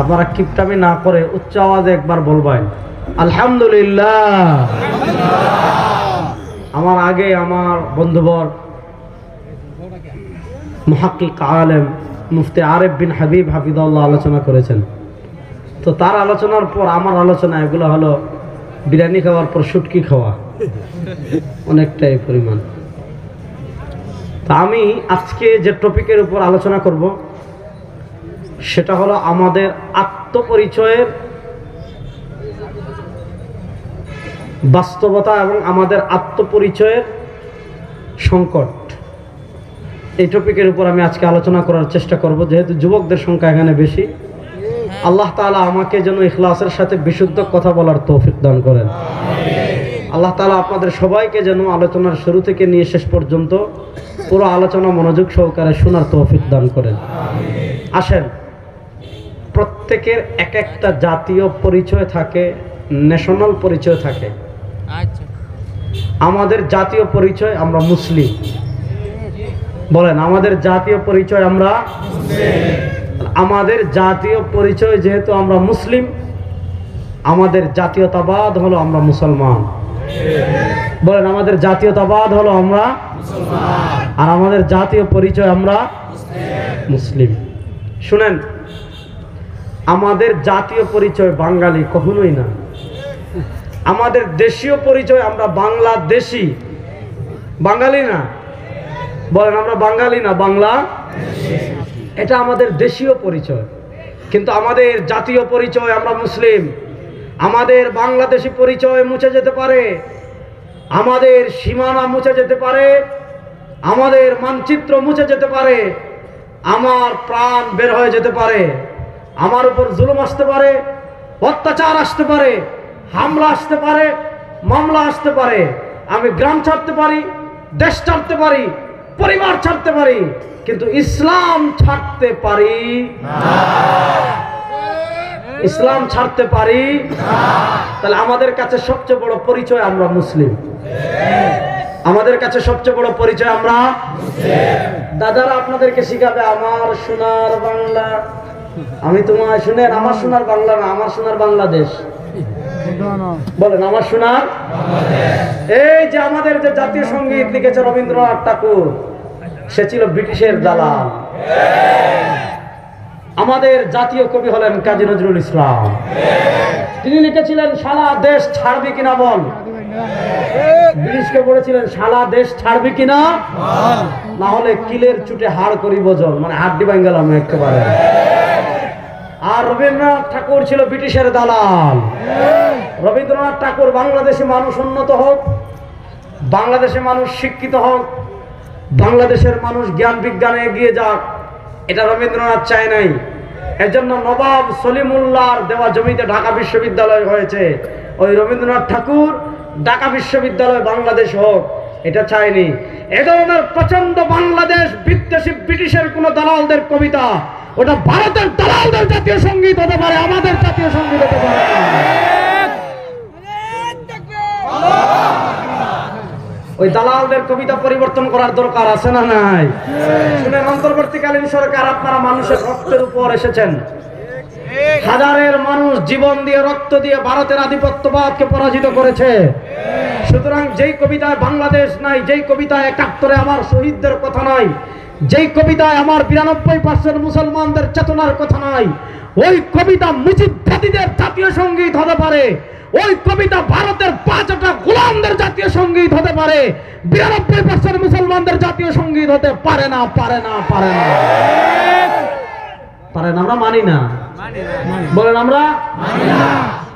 আপনারা কিপটামি না করে উচ্চ আওয়াজে একবার বলবেন আলহামদুলিল্লাহ। আমার আগে আমার বন্ধুবর মুহাক্কিক আলেম মুফতি আরিফ বিন হাবিব হাফিজাহুল্লাহ আলোচনা করেছেন। তো তার আলোচনার পর আমার আলোচনা এগুলো হলো বিরিয়ানি খাওয়ার পর শুটকি খাওয়া, অনেকটাই পরিমাণ। তা আমি আজকে যে টপিকের উপর আলোচনা করব সেটা হলো আমাদের আত্মপরিচয়ের বাস্তবতা এবং আমাদের আত্মপরিচয়ের সংকট। এই টপিকের উপর আমি আজকে আলোচনা করার চেষ্টা করব, যেহেতু যুবকদের সংখ্যা এখানে বেশি। আল্লাহ তাআলা আমাকে যেন ইখলাসের সাথে বিশুদ্ধ কথা বলার তৌফিক দান করেন। আল্লাহ তাআলা আপনাদের সবাইকে যেন আলোচনার শুরু থেকে নিয়ে শেষ পর্যন্ত পুরো আলোচনা মনোযোগ সহকারে শোনার তৌফিক দান করেন। আসেন, প্রত্যেকের এক একটা জাতীয় পরিচয় থাকে, ন্যাশনাল পরিচয় থাকে। আমাদের জাতীয় পরিচয় আমরা মুসলিম। বলেন, আমাদের জাতীয় পরিচয় আমরা আমাদের জাতীয় পরিচয় যেহেতু আমরা মুসলিম, আমাদের জাতীয়তাবাদ হলো আমরা মুসলমান। বলেন, আমাদের জাতীয়তাবাদ হলো আমরা মুসলমান, আর আমাদের জাতীয় পরিচয় আমরা মুসলিম। শুনেন, আমাদের জাতীয় পরিচয় বাঙালি কখনোই না। আমাদের দেশীয় পরিচয় আমরা বাংলাদেশি, বাঙালি না। বলেন, আমরা বাঙালি না, বাংলা, এটা আমাদের দেশীয় পরিচয়। কিন্তু আমাদের জাতীয় পরিচয় আমরা মুসলিম। আমাদের বাংলাদেশি পরিচয় মুছে যেতে পারে, আমাদের সীমানা মুছে যেতে পারে, আমাদের মানচিত্র মুছে যেতে পারে, আমার প্রাণ বের হয়ে যেতে পারে, আমার উপর জুলুম আসতে পারে, অত্যাচার আসতে পারে, হামলা আসতে পারে, মামলা আসতে পারে, আমি গ্রাম ছাড়তে পারি, দেশ ছাড়তে পারি, পরিবার ছাড়তে পারি, কিন্তু ইসলাম ছাড়তে পারি না। ইসলাম ছাড়তে পারি না। তাহলে আমাদের কাছে সবচেয়ে বড় পরিচয় আমরা মুসলিম। আমাদের কাছে সবচেয়ে বড় পরিচয় আমরা মুসলিম। দাদারা আপনাদেরকে শিখাবে আমার সোনার বাংলা। আমি তোমায় শুনেন, আমার সোনার বাংলা না, আমার সোনার বাংলাদেশ। বলেন, আমার সোনার বাংলাদেশ। এই যে আমাদের যে জাতীয় সঙ্গীত লিখেছে রবীন্দ্রনাথ ঠাকুর, সে ছিল ব্রিটিশের দালাল। আমাদের জাতীয় কবি হলেন কাজী নজরুল ইসলাম। তিনি লিখেছিলেন সারা দেশ ছাড়বি কিনা বল। ব্রিটিশকে বলেছিলেন সারা দেশ ছাড়বি কিনা, না হলে কিলের চুটে হাড় করিব জল, মানে হাড্ডি ভাঙ্গালাম একেবারে। আর রবীন্দ্রনাথ ঠাকুর ছিল ব্রিটিশের দালাল। রবীন্দ্রনাথ ঠাকুর বাংলাদেশি মানুষ উন্নত হোক, বাংলাদেশে মানুষ শিক্ষিত হোক, বাংলাদেশের মানুষ জ্ঞান বিজ্ঞানে এগিয়ে যাক, এটা রবীন্দ্রনাথ চায় নাই। এজন্য নবাব সলিমুল্লাহর দেওয়া জমিতে ঢাকা বিশ্ববিদ্যালয় হয়েছে। ওই রবীন্দ্রনাথ ঠাকুর ঢাকা বিশ্ববিদ্যালয় বাংলাদেশ হোক এটা চায়নি। এ ধরনের প্রচন্ড বাংলাদেশ বিদ্বেষী ব্রিটিশের কোন দালালদের কবিতা, ওটা ভারতের দালালদের জাতীয় সঙ্গীত হতে পারে, আমাদের জাতীয় সঙ্গীত হতে পারে। ওই দালালদের কবিতা পরিবর্তন করার দরকার আছে না নাই? শুনেন, অন্তর্বর্তীকালীন সরকার আপনারা মানুষের রক্তের উপর এসেছেন। হাজারের মানুষ জীবন দিয়ে রক্ত দিয়ে ভারতের আধিপত্যবাদকে পরাজিত করেছে। সুতরাং যেই কবিতায় বাংলাদেশ নাই, যেই কবিতায় ৭১ আমার শহীদদের কথা নাই, যেই কবিতায় আমার ৯২% মুসলমানদের চেতনার কথা নাই, ওই কবিতা মুজিববাদীদের জাতীয় সঙ্গীত হতে পারে। ওই কবিতা ভারতের ৫টা গোলামদের জাতীয় সঙ্গীত হতে পারে, ৯২% মুসলমানদের জাতীয় সঙ্গীত হতে পারে না, পারে না, পারে না, পারে না। আমরা মানি না। বলেন, আমরা মানি না।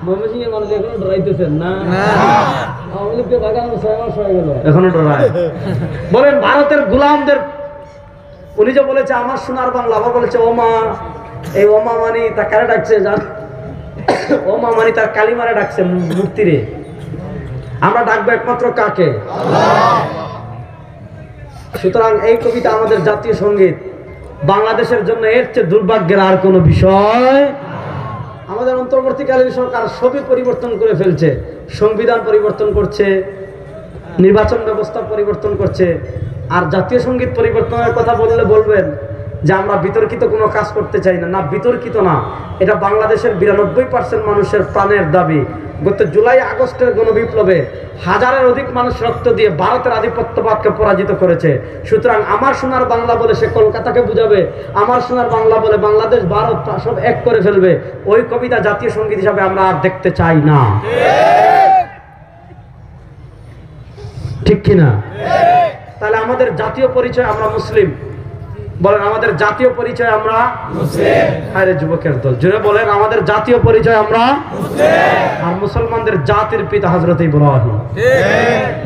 ময়মনসিংহের মানুষ এখনো ডরাইতেছেন না? আওয়ামী লীগকে ভাগানো ৬ মাস হয়ে গেল, এখনো ডরায়। বলেন, ভারতের গোলামদের উনি যে বলেছে আমার সোনার বাংলা, আবার বলেছে ওমা। এই ওমা মানি তা কারে ডাকছে জান? ওমা মানি তার কালিমারে ডাকছে, মূর্তিরে। আমরা ডাকবো একমাত্র কাকে? আল্লাহ। সুতরাং এই কবিতা আমাদের জাতীয় সঙ্গীত। বাংলাদেশের জন্য এর চেয়ে দুর্ভাগ্যের আর কোনো বিষয়। আমাদের অন্তর্বর্তীকালীন সরকার সবই পরিবর্তন করে ফেলছে, সংবিধান পরিবর্তন করছে, নির্বাচন ব্যবস্থা পরিবর্তন করছে। আর জাতীয় সঙ্গীত পরিবর্তনের কথা বললে বলবেন যে আমরা বিতর্কিত কোনো কাজ করতে চাই না, না বিতর্কিত না, এটা বাংলাদেশের 92% মানুষের প্রাণের দাবি। গত জুলাই আগস্টের গণবিপ্লবে হাজারের অধিক মানুষ রক্ত দিয়ে ভারতের আধিপত্যবাদকে পরাজিত করেছে। সুতরাং আমার সোনার বাংলা বলে সে কলকাতাকে বুঝাবে, আমার সোনার বাংলা বলে বাংলাদেশ ভারত সব এক করে ফেলবে। ওই কবিতা জাতীয় সঙ্গীত হিসাবে আমরা আর দেখতে চাই না, ঠিক কিনা? তাহলে আমাদের জাতীয় পরিচয় আমরা মুসলিম। বলেন আমাদের জাতীয় পরিচয় আমরা মুসলিম। আরে যুবকের দল জোরে বলেন আমাদের জাতীয় পরিচয় আমরা মুসলিম। আর মুসলমানদের জাতির পিতা হযরত ইব্রাহিম।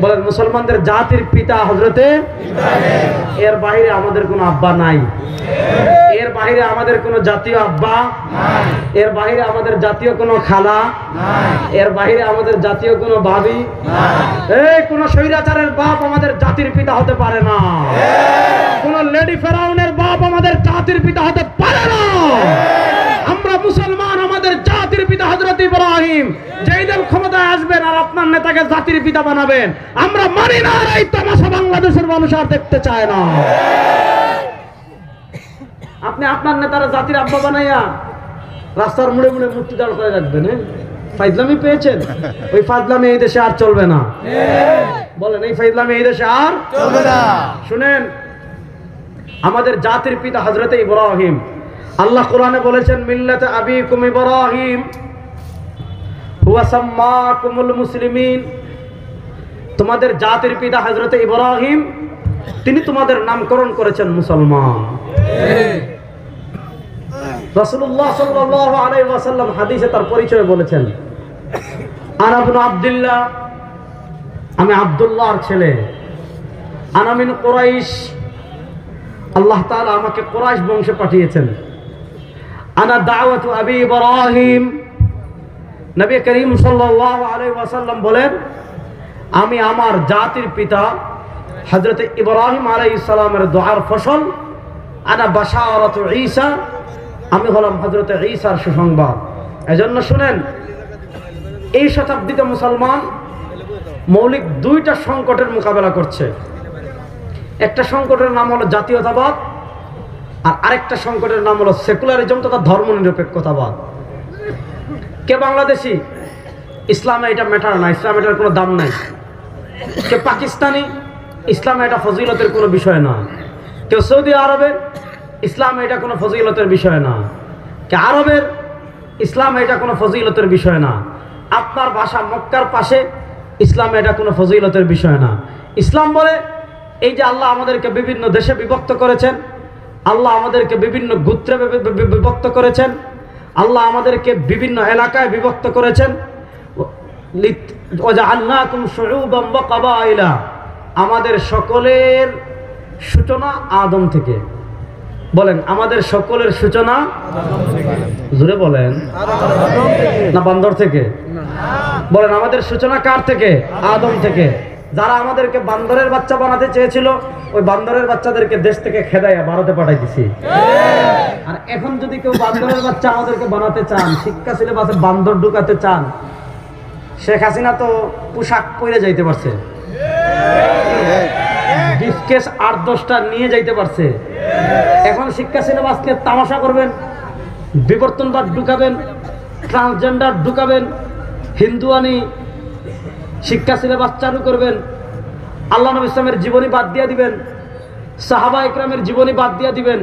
বলেন মুসলমানদের জাতির পিতা হযরত ইব্রাহিম। এর বাইরে আমাদের কোনো আব্বা নাই, এর বাইরে আমাদের কোনো জাতীয় আব্বা নাই, এর বাইরে আমাদের জাতীয় কোনো খালা নাই, এর বাইরে আমাদের জাতীয় কোনো ভাবি নাই। এই কোন স্বৈরাচারের বাপ আমাদের জাতির পিতা হতে পারে না, কোন লেডি ফেরাউনের বাপ আমাদের জাতির পিতা হতে পারে না। আমরা মুসলমান, আমাদের জাতির পিতা হযরত ইব্রাহিম। যেই দল ক্ষমতায় আসবেন আর আপনার নেতাকে জাতির পিতা বানাবেন, আমরা মানি না। এই তামাশা বাংলাদেশের মানুষ আর দেখতে চায় না। আপনি আপনার নেতারা জাতির আব্বা বানাইয়া রাস্তার মুড়ে মুড়ে মূর্তি দাঁড় করে রাখবেন, ফাইজলামি পেয়েছেন? ওই ফাইজলামি এই দেশে আর চলবে না। বলেন এই ফাইজলামি এই দেশে আর চলবে না। শুনেন আমাদের জাতির পিতা হযরত ইব্রাহিম। আল্লাহ কোরআনে বলেছেন মিল্লাতে আবিকুম ইব্রাহিম হুয়া সাম্মাকুমুল মুসলিমিন। তোমাদের জাতির পিতা হযরত ইব্রাহিম, তিনি তোমাদের নামকরণ করেছেন মুসলমান। রাসূলুল্লাহ সাল্লাল্লাহু আলাইহি ওয়াসাল্লাম হাদিসে তার পরিচয় বলেছেন আনা ইবনু আব্দুল্লাহ, আমি আব্দুল্লাহর ছেলে। আনা মিন কুরাইশ, আল্লাহ তাআলা আমাকে কুরাইশ বংশে পাঠিয়েছেন। আনা দাওয়াতু আবি ইব্রাহিম, নবী করিম সাল্লাল্লাহু আলাইহি ওয়াসাল্লাম বলেন আমি আমার জাতির পিতা হযরত ইব্রাহিম আলাইহিস সালামের দোয়ার ফসল। আনা বাশারাতু ঈসা, আমি হলাম হযরত ঈসার সুসংবাদ। এজন্য শুনেন এই শতাব্দীতে মুসলমান মৌলিক দুইটা সংকটের মোকাবেলা করছে। একটা সংকটের নাম হলো জাতীয়তাবাদ, আর আরেকটা সংকটের নাম হলো সেকুলারিজম তথা ধর্মনিরপেক্ষতাবাদ। কে বাংলাদেশি? ইসলামে এটা ম্যাটার না, ইসলামে এটার কোনো দাম নাই। কে পাকিস্তানি? ইসলামে এটা ফজিলতের কোনো বিষয় না। কেউ সৌদি আরবের? ইসলামে এটা কোনো ফজিলতের বিষয় না। কে আরবের? ইসলামে এটা কোনো ফজিলতের বিষয় না। আপনার ভাষা মক্কার পাশে, ইসলামে এটা কোনো ফজিলতের বিষয় না। ইসলাম বলে এই যে আল্লাহ আমাদেরকে বিভিন্ন দেশে বিভক্ত করেছেন, আল্লাহ আমাদেরকে বিভিন্ন গোত্রে বিভক্ত করেছেন, আল্লাহ আমাদেরকে বিভিন্ন এলাকায় বিভক্ত করেছেন। ওয়াজআলনাকুম শুউবান ওয়া কাবাইলা, আমাদের সকলের সূচনা আদম থেকে। বলেন আমাদের সকলের সূচনা জোরে বলেন না বান্দর থেকে? বলেন আমাদের সূচনা কার থেকে? আদম থেকে। যারা আমাদেরকে বান্দরের বাচ্চা বানাতে চেয়েছিল, ওই বান্দরের বাচ্চাদেরকে দেশ থেকে খেদাইয়া ভারতে পাঠাই দিছি। আর এখন যদি কেউ বান্দরের বাচ্চা আমাদেরকে বানাতে চান, শিক্ষা সিলেবাসে বান্দর ঢুকাতে চান, শেখ হাসিনা তো পোশাক পরে যাইতে পারছে, বিফকেস 8-10টা নিয়ে যাইতে পারছে। এখন শিক্ষা সিলেবাসকে তামাশা করবেন, বিবর্তনবাদ ঢুকাবেন, ট্রান্সজেন্ডার ঢুকাবেন, হিন্দুয়ানি শিক্ষা সিলেবাস চালু করবেন, আল্লাহ নবী ইসলামের জীবনী বাদ দিয়ে দিবেন, সাহাবা ইকরামের জীবনী বাদ দিয়ে দিবেন,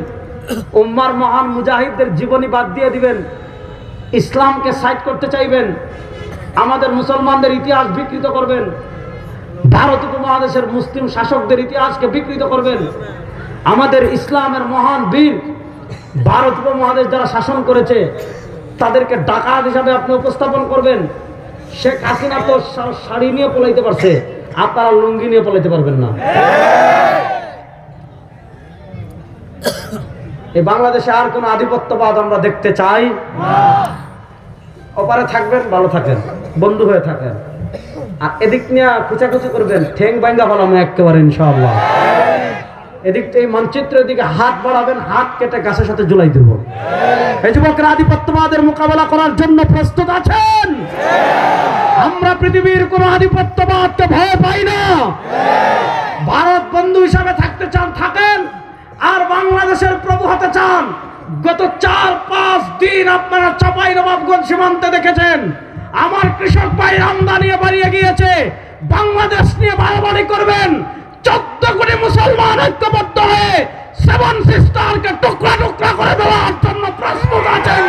উম্মার মহান মুজাহিদদের জীবনী বাদ দিয়ে দিবেন, ইসলামকে সাইড করতে চাইবেন, আমাদের মুসলমানদের ইতিহাস বিকৃত করবেন, ভারত উপমহাদেশের মুসলিম শাসকদের ইতিহাসকে বিকৃত করবেন। আমাদের ইসলামের মহান বীর ভারত উপমহাদেশ যারা শাসন করেছে তাদেরকে ডাকাত হিসাবে আপনি উপস্থাপন করবেন। শেখ হাসিনা তো শাড়ি নিয়ে পলাইতে পারছে, আপনারা লুঙ্গি নিয়ে পলাইতে পারবেন না। এই বাংলাদেশে আর কোন আধিপত্যবাদ আমরা দেখতে চাই না। ওপারে থাকবেন, ভালো থাকেন, বন্ধু হয়ে থাকেন, আর এদিক নিয়ে খুচাখুচি করবেন, ঠেং ভাঙ্গা ফেলাম একেবারে ইনশাআল্লাহ। এদিক এই মানচিত্রের দিকে হাত বাড়াবেন, হাত কেটে গাছের সাথে ঝুলাই দেব। এই যুবকরা আধিপত্যবাদের মোকাবেলা করার জন্য প্রস্তুত আছেন? আমরা পৃথিবীর কোন আধিপত্যবাদকে ভয় পাই না। ভারত বন্ধু হিসাবে থাকতে চান থাকেন, আর বাংলাদেশের প্রভু হতে চান, গত 4-5 দিন আপনারা চাঁপাইনবাবগঞ্জ সীমান্তে দেখেছেন আমার কৃষক ভাই আমদানি বাড়িয়ে গিয়েছে। বাংলাদেশ নিয়ে বাড়াবাড়ি করবেন, 14 কোটি মুসলমান ঐক্যবদ্ধ হয়ে 7 সিস্টারকে টুকরা টুকরা করে দেওয়ার জন্য প্রস্তুত আছেন।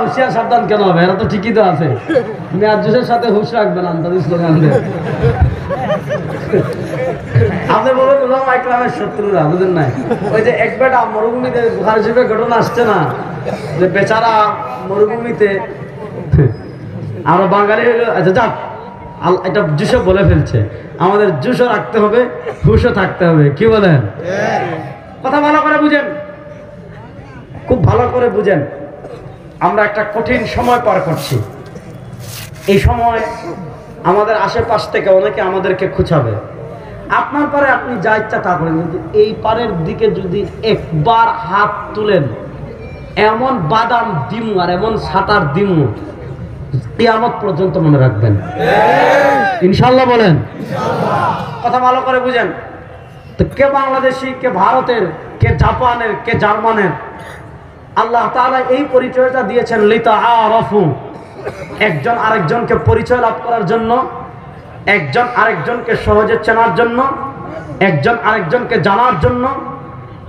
হুশিয়ার সাবধান কেন হবে? এরা তো ঠিকই তো আছে। মেয়াদ জুসের সাথে হুশ রাখবেন, আন্দাজি স্লোগান দেন। আপনি বলবেন উলামা ইকরামের শত্রুরা, বুঝেন নাই? ওই যে এক বেটা মরুভূমিতে বুখারী শরীফের ঘটনা আসছে না, যে বেচারা মরুভূমিতে, আমরা বাঙালি হইলো আচ্ছা যাক এটা জুসে বলে ফেলছে, আমাদের জুসও রাখতে হবে, হুশও থাকতে হবে। কি বলেন? কথা ভালো করে বুঝেন, খুব ভালো করে বুঝেন। আমরা একটা কঠিন সময় পার করছি। এই সময় আমাদের আশেপাশ থেকে অনেকে আমাদেরকে খুঁচাবে। আপনার পারে আপনি যা ইচ্ছা তা করেন, কিন্তু এই পারের দিকে যদি একবার হাত তুলেন, এমন বাদাম দিমু আর এমন সাঁতার দিমু কিয়ামত পর্যন্ত মনে রাখবেন। ইনশাল্লাহ বলেন। কথা ভালো করে বুঝেন। তো কে বাংলাদেশি, কে ভারতের, কে জাপানের, কে জার্মানের, আল্লাহ তাআলা এই পরিচয়টা দিয়েছেন লিতাআরাফু, একজন আরেকজনকে পরিচয় লাভ করার জন্য, একজন আরেকজনকে সহজে চেনার জন্য, একজন আরেকজনকে জানার জন্য।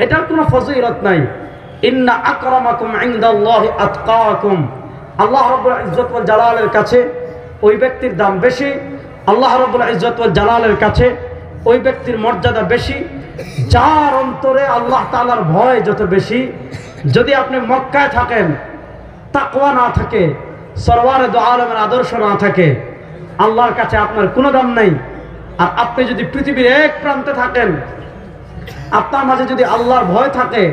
এটার কোনো ফজিলত নাই। ইন্না আকরামাকুম ইনদাল্লাহি আতকাকুম, আল্লাহ রাব্বুল ইজ্জত ওয়াল জালালের কাছে ওই ব্যক্তির দাম বেশি, আল্লাহ রাব্বুল ইজ্জত ওয়াল জালালের কাছে ওই ব্যক্তির মর্যাদা বেশি যার অন্তরে আল্লাহ তাআলার ভয় যত বেশি। যদি আপনি মক্কায় থাকেন, তাকওয়া না থাকে, সরওয়ারে দু আলমের আদর্শ না থাকে, আল্লাহর কাছে আপনার কোনো দাম নাই। আর আপনি যদি পৃথিবীর এক প্রান্তে থাকেন, আপনার মাঝে যদি আল্লাহর ভয় থাকে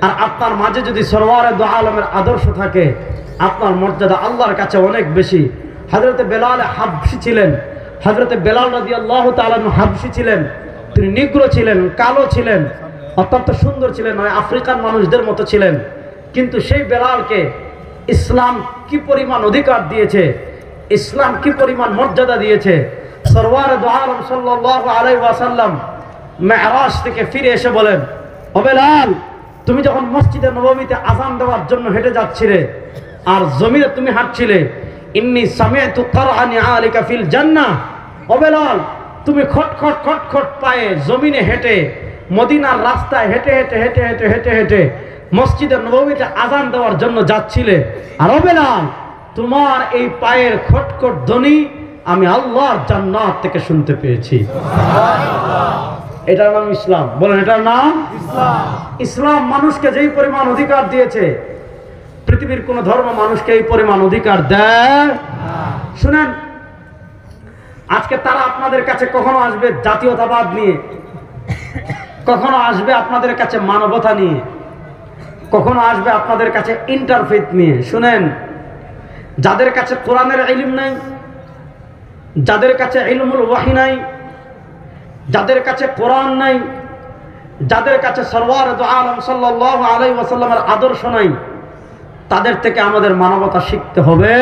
আর আপনার মাঝে যদি সরওয়ারে দু আলমের আদর্শ থাকে, আপনার মর্যাদা আল্লাহর কাছে অনেক বেশি। হযরতে বেলাল হাবশি ছিলেন, হযরতে বেলাল রাদিয়াল্লাহু তাআলা হাবশি ছিলেন। তিনি নিগ্রো ছিলেন, কালো ছিলেন, অত্যন্ত সুন্দর ছিলেন, নয় আফ্রিকান মানুষদের মতো ছিলেন। কিন্তু সেই বেলালকে ইসলাম কি পরিমাণ অধিকার দিয়েছে, ইসলাম কি পরিমাণ মর্যাদা দিয়েছে। সরওয়ারে দু আলম সাল্লাল্লাহু আলাইহি ওয়াসাল্লাম মেরাজ থেকে ফিরে এসে বলেন, ও বেলাল, তুমি যখন মসজিদে নববীতে আযান দেওয়ার জন্য হেঁটে যাচ্ছিলে আর জমিনে তুমি হাঁটছিলে, ইন্নী সামি'তু কারআনি আলিকা ফিল জান্নাহ, ও বেলাল, তুমি খটখট খটখট পায়ে জমিনে হেঁটে মদিনার রাস্তায় হেঁটে হেঁটে হেঁটে হেঁটে হেঁটে হেঁটে মসজিদে নববীতে আযান দেওয়ার জন্য যাচ্ছিলে, আর ও বেলাল, তোমার এই পায়ের খটখট ধ্বনি আমি আল্লাহর জান্নাত থেকে শুনতে পেয়েছি। এটার নাম ইসলাম। বলেন, এটার নাম ইসলাম। ইসলাম মানুষকে যেই পরিমাণ অধিকার দিয়েছে, পৃথিবীর কোন ধর্ম মানুষকে এই পরিমাণ অধিকার দেয় না। শুনেন, আজকে তারা আপনাদের কাছে কখনো আসবে জাতীয়তাবাদ নিয়ে, কখনো আসবে আপনাদের কাছে মানবতা নিয়ে, কখনো আসবে আপনাদের কাছে ইন্টারফেথ নিয়ে। শুনেন, যাদের কাছে কোরআনের ইলম নাই, যাদের কাছে ইলমুল ওয়াহি নাই, যাদের কাছে কোরআন নাই, যাদের কাছে সরওয়ারে দু আলম সাল্লাল্লাহু আলাইহি ওয়াসাল্লামের আদর্শ নাই, তাদের থেকে আমাদের মানবতা শিখতে হবে।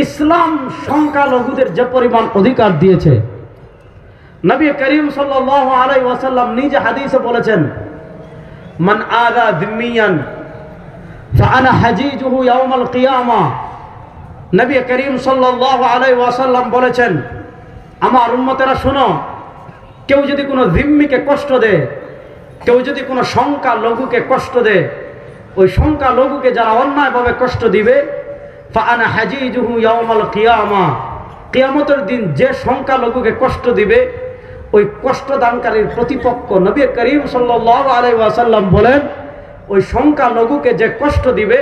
ইসলাম সংখ্যালঘুদের যে পরিমাণ অধিকার দিয়েছে, নবী করিম সাল্লাল্লাহু আলাইহি ওয়াসাল্লাম নিজে হাদিসে বলেছেন, মান আযা যিম্মিয়ান ফাআনা হাজিজুহু ইয়াউমাল কিয়ামাহ। নবী করিম সাল্লাল্লাহু আলাইহি ওয়াসাল্লাম বলেছেন, আমার উম্মতেরা শোনো, কেউ যদি কোনো জিম্মিকে কষ্ট দেয়, কেউ যদি কোনো সংখ্যালঘুকে কষ্ট দেয়, ওই সংখ্যালঘুকে যারা অন্যায়ভাবে কষ্ট দিবে, ফাআনা হাজিজুহু ইয়াউমাল কিয়ামাহ, কিয়ামতের দিন যে সংখ্যালঘুকে কষ্ট দিবে, ওই কষ্টদানকারীর প্রতিপক্ষ নবী করিম সাল্লাল্লাহু আলাইহি ওয়াসাল্লাম বলেন, ওই সংখ্যালঘুকে যে কষ্ট দিবে,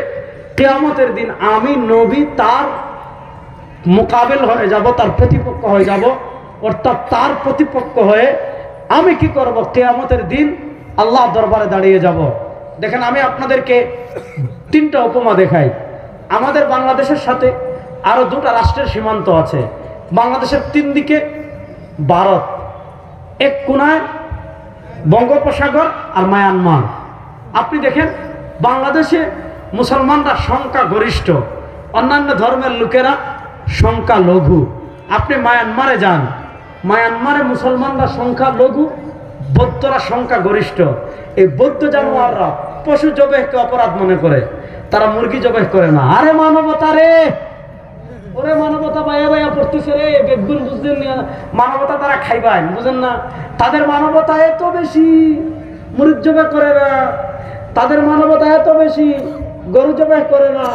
কিয়ামতের দিন আমি নবী তার মোকাবেল হয়ে যাব, তার প্রতিপক্ষ হয়ে যাব। অর্থাৎ তার প্রতিপক্ষ হয়ে আমি কি করব? কিয়ামতের দিন আল্লাহ দরবারে দাঁড়িয়ে যাব। দেখেন, আমি আপনাদেরকে 3টা উপমা দেখাই। আমাদের বাংলাদেশের সাথে আরো 2টা রাষ্ট্রের সীমান্ত আছে। বাংলাদেশের 3 দিকে ভারত, এক কোনায় বঙ্গোপসাগর আর মায়ানমার। আপনি দেখেন বাংলাদেশে মুসলমানরা সংখ্যা গরিষ্ঠ, অন্যান্য ধর্মের লোকেরা সংখ্যা লঘু। আপনি মায়ানমারে যান, মায়ানমারে মুসলমানরা সংখ্যা লঘু, বৌদ্ধরা সংখ্যা গরিষ্ঠ। এই বৌদ্ধ জানোয়াররা পশু জবেহকে অপরাধ মনে করে, তারা মুরগি জবেহ করে না। আরে মানবতা রে, ওরে মানবতা ভাইয়া ভাইয়া পড়তেছে রে, বেগুন বুঝলেন না, মানবতা তারা খাইবেন, বুঝেন না? তাদের মানবতা এত বেশি, মুরগি জবেহ করে না। তাদের মানবতা এত বেশি, গরু জবেহ করে না।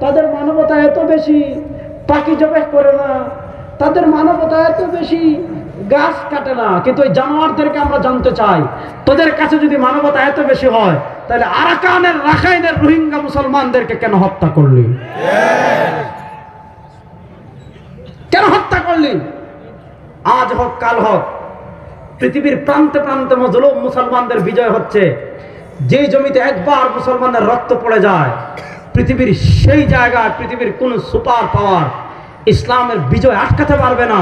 তাদের মানবতা এত বেশি, পাখি জবেহ করে না। তাদের মানবতা এত বেশি, গাছ কাটে না। কিন্তু ওই জানোয়ারদেরকে আমরা জানতে চাই, তোদের কাছে যদি মানবতা এত বেশি হয়, তাহলে আরাকানের, রাখাইনের রোহিঙ্গা মুসলমানদেরকে কেন হত্যা করলি? কেন হত্যা করলি? আজ হোক কাল হোক পৃথিবীর প্রান্তে প্রান্তে মজলুম মুসলমানদের বিজয় হচ্ছে। যে জমিতে একবার মুসলমানদের রক্ত পড়ে যায়, পৃথিবীর সেই জায়গায় পৃথিবীর কোন সুপার পাওয়ার ইসলামের বিজয় আটকাতে পারবে না।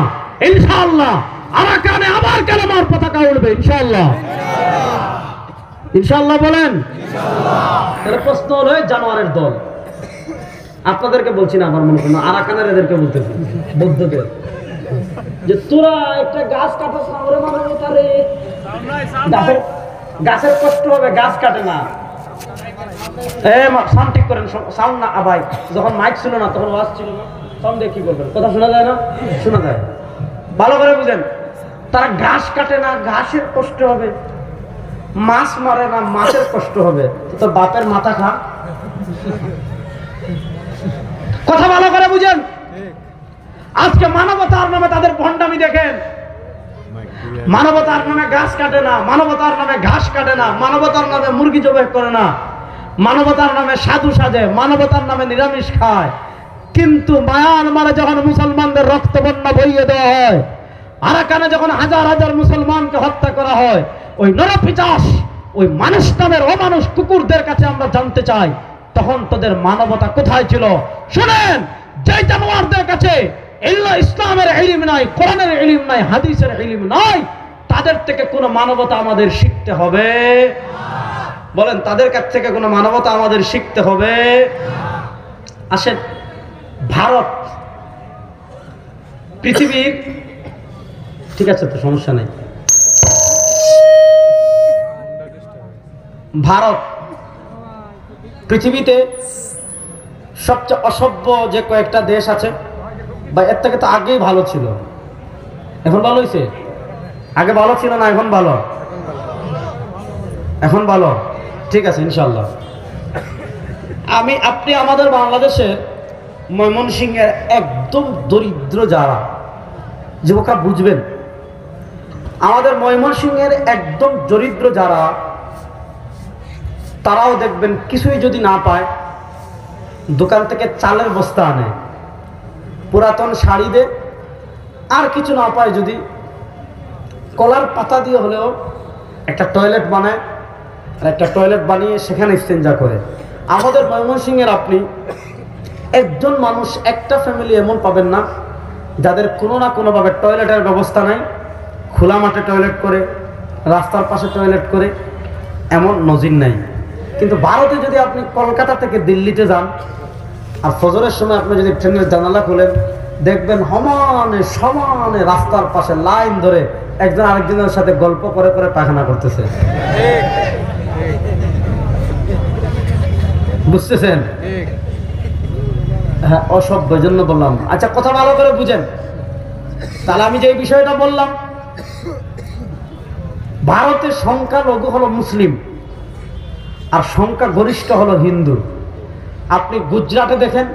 ইনশাআল্লাহ আরাকানে আবার কালেমার পতাকা উঠবে ইনশাআল্লাহ। ইনশাআল্লাহ বলেন। তাহলে প্রশ্ন হলো জানোয়ারের দল, আপনাদেরকে বলছি না, আমার মনে করেন আরাকানের এদেরকে বলতেছি, বৌদ্ধদের, যে তোরা একটা গাছ কাটাস না, ওরে মানবতা রে, গাছের কষ্ট হবে, গাছ কাটে না। সাউন্ড ঠিক করেন, সাউন্ড না আবাই। যখন মাইক ছিল না, তখন ওয়াজ ছিল না, সাউন্ড দিয়ে কি করবেন? কথা শোনা যায় না? শোনা যায়। ভালো করে বুঝেন, তারা ঘাস কাটে না, ঘাসের কষ্ট হবে। মাছ মারে না, মাছের কষ্ট হবে। তো বাপের মাথা খা। কথা ভালো করে বুঝেন। আজকে মানবতার নামে তাদের ভণ্ডামি দেখেন। মানবতার নামে গাছ কাটে না, মানবতার নামে ঘাস কাটে না, মানবতার নামে মুরগি জবাই করে না, মানবতার নামে সাধু সাজে, মানবতার নামে নিরামিষ খায়। কিন্তু মায়ানমারে যখন মুসলমানদের রক্ত বন্যা বইয়ে দেওয়া হয়, আরাকানে যখন হাজার হাজার মুসলমানকে হত্যা করা হয়, ওই নরপিচাস, ওই মানুষ নামের অমানুষ কুকুরদের কাছে আমরা জানতে চাই, তখন তোদের মানবতা কোথায় ছিল? শুনেন, যে জানোয়ারদের কাছে ইসলামের ইলম নাই, কোরআনের ইলম নাই, হাদিসের ইলম নাই, তাদের থেকে কোনো মানবতা আমাদের শিখতে হবে। বলেন, তাদের কাছ থেকে কোনো মানবতা আমাদের শিখতে হবে। আসেন, ভারত পৃথিবীর, ঠিক আছে তো সমস্যা নেই, ভারত পৃথিবীতে সবচেয়ে অসভ্য যে কয়েকটা দেশ আছে, বা এর থেকে তো আগেই ভালো ছিল, এখন ভালো হয়েছে? আগে ভালো ছিল না, এখন ভালো? এখন ভালো, ঠিক আছে ইনশাল্লাহ। আপনি আমাদের বাংলাদেশে ময়মনসিংহের একদম দরিদ্র যারা যুবকরা বুঝবেন, আমাদের ময়মনসিংহের একদম দরিদ্র যারা, তারাও দেখবেন কিছুই যদি না পায়, দোকান থেকে চালের বস্তা আনে, পুরাতন শাড়ি দে, আর কিছু না পায় যদি কলার পাতা দিয়ে হলেও একটা টয়লেট বানায়, আর একটা টয়লেট বানিয়ে সেখানে ইস্তেঞ্জা করে। আমাদের ময়মনসিংহের আপনি একজন মানুষ, একটা ফ্যামিলি এমন পাবেন না যাদের কোনো না কোনোভাবে টয়লেটের ব্যবস্থা নাই, খোলা মাঠে টয়লেট করে, রাস্তার পাশে টয়লেট করে, এমন নজির নাই। কিন্তু ভারতে যদি আপনি কলকাতা থেকে দিল্লিতে যান, আর ফজরের সময় আপনি যদি ট্রেনের জানালা খুলেন, দেখবেন সমানে সমানে রাস্তার পাশে লাইন ধরে একজন আরেকজনের সাথে গল্প করে করে পায়খানা করতেছে। বুঝতেছেন? হ্যাঁ, অসভ্য জন্য বললাম। আচ্ছা, কথা ভালো করে বুঝেন। তাহলে আমি যে বিষয়টা বললাম, ভারতের সংখ্যালঘু হলো মুসলিম, আর সংখ্যা গরিষ্ঠ হলো হিন্দু। আপনি গুজরাটে দেখেন,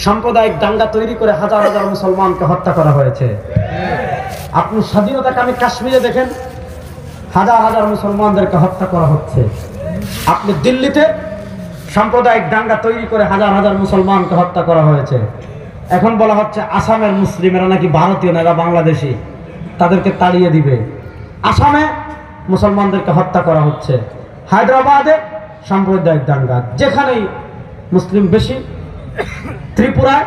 সাম্প্রদায়িক দাঙ্গা তৈরি করে হাজার হাজার মুসলমানকে হত্যা করা হয়েছে। আপনি স্বাধীনতাকামী কাশ্মীরে দেখেন, হাজার হাজার মুসলমানদেরকে হত্যা করা হচ্ছে। আপনি দিল্লিতে সাম্প্রদায়িক দাঙ্গা তৈরি করে হাজার হাজার মুসলমানকে হত্যা করা হয়েছে। এখন বলা হচ্ছে আসামের মুসলিমেরা নাকি ভারতীয় না, এরা বাংলাদেশি, তাদেরকে তাড়িয়ে দিবে। আসামে মুসলমানদেরকে হত্যা করা হচ্ছে। হায়দ্রাবাদে সাম্প্রদায়িক দাঙ্গা, যেখানেই মুসলিম বেশি, ত্রিপুরায়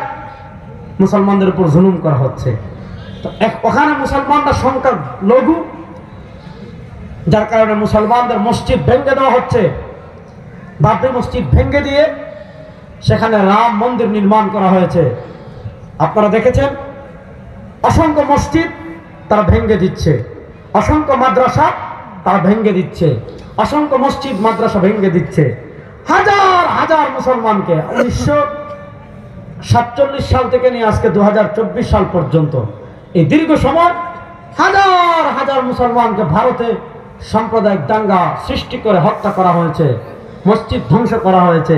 মুসলমানদের উপর জুলুম করা হচ্ছে। তো ওখানে মুসলমানরা সংখ্যা লঘু, যার কারণে মুসলমানদের মসজিদ ভেঙে দেওয়া হচ্ছে। বাবরি মসজিদ ভেঙে দিয়ে সেখানে রাম মন্দির নির্মাণ করা হয়েছে। আপনারা দেখেছেন অসংখ্য মসজিদ তারা ভেঙে দিচ্ছে, অসংখ্য মাদ্রাসা তারা ভেঙে দিচ্ছে, অসংখ্য মসজিদ মাদ্রাসা ভেঙে দিচ্ছে। হাজার হাজার মুসলমানকে 1947 সাল থেকে নিয়ে আজকে 2024 সাল পর্যন্ত এই দীর্ঘ সময় হাজার হাজার মুসলমানকে ভারতে সাম্প্রদায়িক দাঙ্গা সৃষ্টি করে হত্যা করা হয়েছে, মসজিদ ধ্বংস করা হয়েছে।